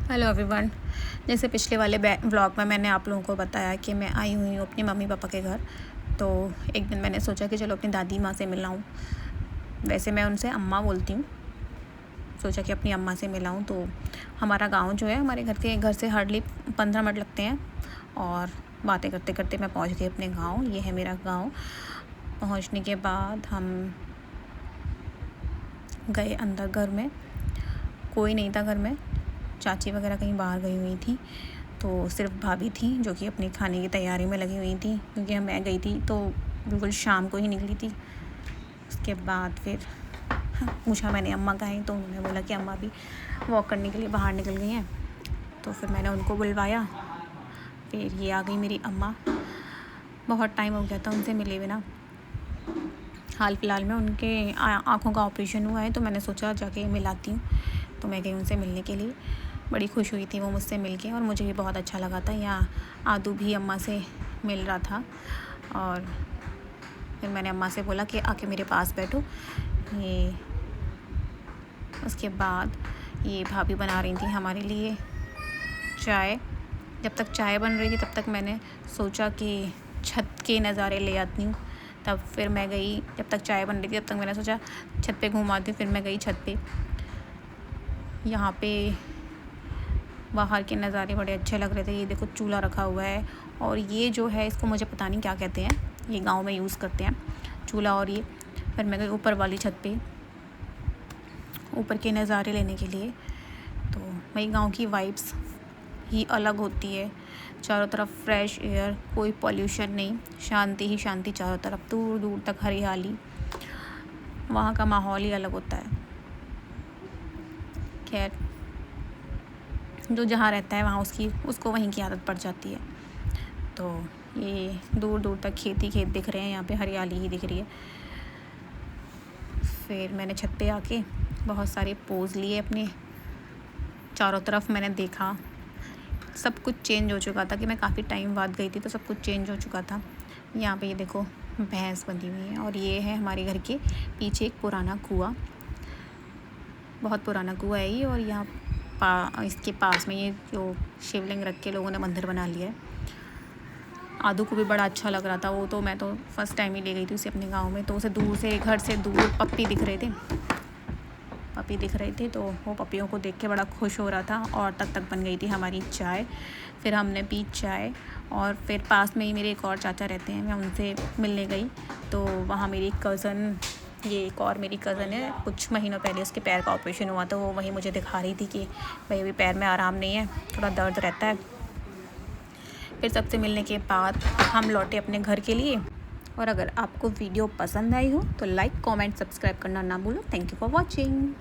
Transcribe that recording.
Hello everyone. जैसे पिछले वाले व्लॉग में मैंने आप लोगों को बताया कि मैं आई हुई हूँ अपनी मम्मी पापा के घर। तो एक दिन मैंने सोचा कि चलो अपनी दादी माँ से मिलाऊँ। वैसे मैं उनसे अम्मा बोलती हूँ, सोचा कि अपनी अम्मा से मिलाऊँ। तो हमारा गांव जो है, हमारे घर से हार्डली 15 मिनट लगते हैं और बातें करते करते मैं पहुँच गई अपने गाँव। ये है मेरा गाँव। पहुँचने के बाद हम गए अंदर। घर में कोई नहीं था। घर में चाची वगैरह कहीं बाहर गई हुई थी, तो सिर्फ भाभी थी जो कि अपने खाने की तैयारी में लगी हुई थी, क्योंकि मैं गई थी तो बिल्कुल शाम को ही निकली थी। उसके बाद फिर पूछा मैंने अम्मा कहाँ हैं, तो उन्होंने बोला कि अम्मा भी वॉक करने के लिए बाहर निकल गई हैं। तो फिर मैंने उनको बुलवाया। फिर ये आ गई मेरी अम्मा। बहुत टाइम हो गया था उनसे मिले बिना। हाल फिलहाल में उनके आँखों का ऑपरेशन हुआ है, तो मैंने सोचा जाके मिलाती हूँ। तो मैं गई उनसे मिलने के लिए। बड़ी खुश हुई थी वो मुझसे मिल के, और मुझे भी बहुत अच्छा लगा था। यहाँ आदू भी अम्मा से मिल रहा था, और फिर मैंने अम्मा से बोला कि आके मेरे पास बैठो। ये उसके बाद ये भाभी बना रही थी हमारे लिए चाय। जब तक चाय बन रही थी तब तक मैंने सोचा कि छत के नज़ारे ले आती हूँ। तब फिर मैं गई, जब तक चाय बन रही थी तब तक मैंने सोचा छत पे घुमाती हूँ। फिर मैं गई छत पे। यहाँ पे बाहर के नज़ारे बड़े अच्छे लग रहे थे। ये देखो चूल्हा रखा हुआ है, और ये जो है इसको मुझे पता नहीं क्या कहते हैं, ये गांव में यूज़ करते हैं चूल्हा। और ये फिर मैं गई ऊपर वाली छत पे ऊपर के नज़ारे लेने के लिए। तो वही गांव की वाइब्स ही अलग होती है। चारों तरफ फ्रेश एयर, कोई पॉल्यूशन नहीं, शांति ही शांति चारों तरफ, दूर दूर तक हरियाली। वहाँ का माहौल ही अलग होता है। खैर, जो जहाँ रहता है वहाँ उसको वहीं की आदत पड़ जाती है। तो ये दूर दूर तक खेत ही खेत दिख रहे हैं, यहाँ पे हरियाली ही दिख रही है। फिर मैंने छत पे आके बहुत सारे पोज़ लिए अपने। चारों तरफ मैंने देखा, सब कुछ चेंज हो चुका था कि मैं काफ़ी टाइम बाद गई थी, तो सब कुछ चेंज हो चुका था। यहाँ पे ये देखो भैंस बंधी हुई है, और ये है हमारे घर के पीछे एक पुराना कुआँ। बहुत पुराना कुआँ है ये, और यहाँ इसके पास में ये जो शिवलिंग रख के लोगों ने मंदिर बना लिया है। आदू को भी बड़ा अच्छा लग रहा था। वो तो मैं तो फर्स्ट टाइम ही ले गई थी उसे अपने गांव में, तो उसे दूर से, घर से दूर पप्पी दिख रहे थे, तो वो पपियों को देख के बड़ा खुश हो रहा था। और तक बन गई थी हमारी चाय। फिर हमने पी चाय, और फिर पास में ही मेरे एक और चाचा रहते हैं, मैं उनसे मिलने गई। तो वहाँ मेरी कज़न, ये एक और मेरी कज़न है, कुछ महीनों पहले उसके पैर का ऑपरेशन हुआ, तो वो वहीं मुझे दिखा रही थी कि भाई अभी पैर में आराम नहीं है, थोड़ा दर्द रहता है। फिर सबसे मिलने के बाद हम लौटे अपने घर के लिए। और अगर आपको वीडियो पसंद आई हो तो लाइक, कमेंट, सब्सक्राइब करना ना भूलो। Thank you for watching.